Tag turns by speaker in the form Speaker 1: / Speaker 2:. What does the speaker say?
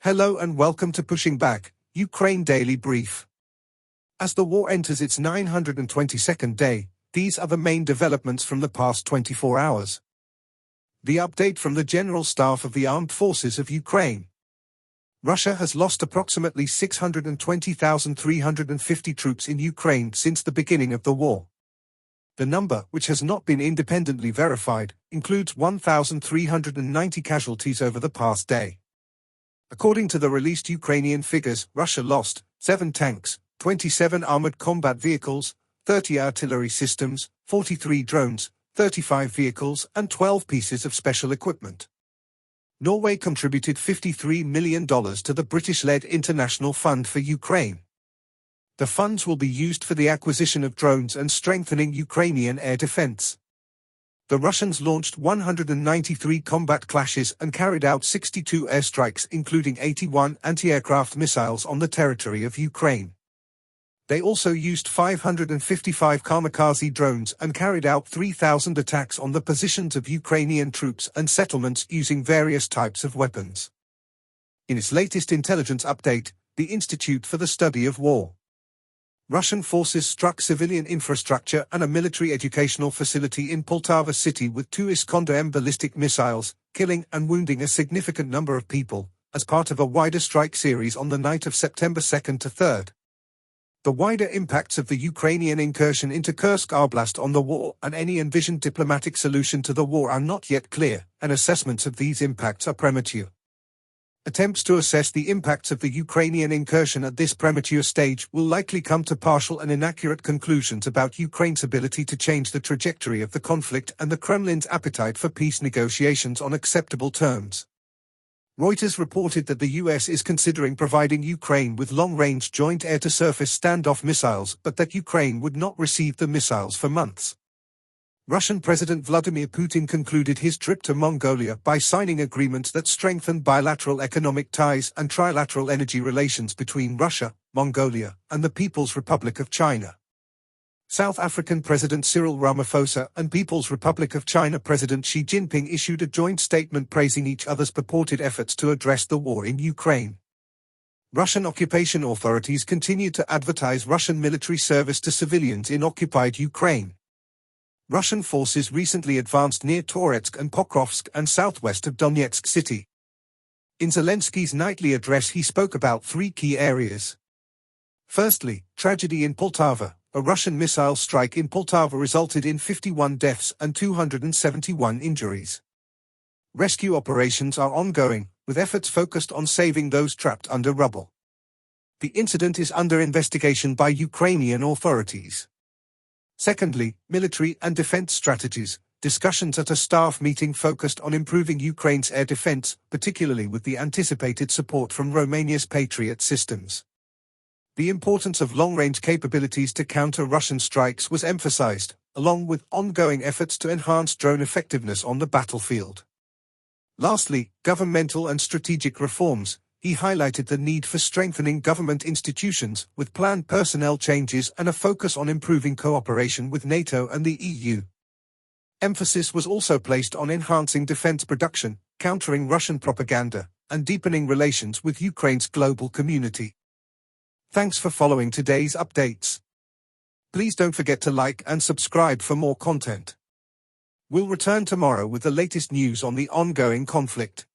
Speaker 1: Hello and welcome to Pushing Back, Ukraine Daily Brief. As the war enters its 922nd day, these are the main developments from the past 24 hours. The update from the General Staff of the Armed Forces of Ukraine. Russia has lost approximately 620,350 troops in Ukraine since the beginning of the war. The number, which has not been independently verified, includes 1,390 casualties over the past day. According to the released Ukrainian figures, Russia lost 7 tanks, 27 armored combat vehicles, 30 artillery systems, 43 drones, 35 vehicles, and 12 pieces of special equipment. Norway contributed $53 million to the British-led International Fund for Ukraine. The funds will be used for the acquisition of drones and strengthening Ukrainian air defense. The Russians launched 193 combat clashes and carried out 62 airstrikes, including 81 anti-aircraft missiles on the territory of Ukraine. They also used 555 kamikaze drones and carried out 3,000 attacks on the positions of Ukrainian troops and settlements using various types of weapons. In its latest intelligence update, the Institute for the Study of War. Russian forces struck civilian infrastructure and a military educational facility in Poltava city with 2 Iskander-M ballistic missiles, killing and wounding a significant number of people, as part of a wider strike series on the night of September 2nd to 3rd. The wider impacts of the Ukrainian incursion into Kursk Oblast on the war and any envisioned diplomatic solution to the war are not yet clear, and assessments of these impacts are premature. Attempts to assess the impacts of the Ukrainian incursion at this premature stage will likely come to partial and inaccurate conclusions about Ukraine's ability to change the trajectory of the conflict and the Kremlin's appetite for peace negotiations on acceptable terms. Reuters reported that the US is considering providing Ukraine with long-range joint air-to-surface standoff missiles, but that Ukraine would not receive the missiles for months. Russian President Vladimir Putin concluded his trip to Mongolia by signing agreements that strengthen bilateral economic ties and trilateral energy relations between Russia, Mongolia, and the People's Republic of China. South African President Cyril Ramaphosa and People's Republic of China President Xi Jinping issued a joint statement praising each other's purported efforts to address the war in Ukraine. Russian occupation authorities continue to advertise Russian military service to civilians in occupied Ukraine. Russian forces recently advanced near Toretsk and Pokrovsk and southwest of Donetsk city. In Zelensky's nightly address he spoke about 3 key areas. Firstly, tragedy in Poltava. A Russian missile strike in Poltava resulted in 51 deaths and 271 injuries. Rescue operations are ongoing, with efforts focused on saving those trapped under rubble. The incident is under investigation by Ukrainian authorities. Secondly, military and defense strategies. Discussions at a staff meeting focused on improving Ukraine's air defense, particularly with the anticipated support from Romania's Patriot systems. The importance of long-range capabilities to counter Russian strikes was emphasized, along with ongoing efforts to enhance drone effectiveness on the battlefield. Lastly, governmental and strategic reforms. He highlighted the need for strengthening government institutions, with planned personnel changes and a focus on improving cooperation with NATO and the EU. Emphasis was also placed on enhancing defense production, countering Russian propaganda, and deepening relations with Ukraine's global community. Thanks for following today's updates. Please don't forget to like and subscribe for more content. We'll return tomorrow with the latest news on the ongoing conflict.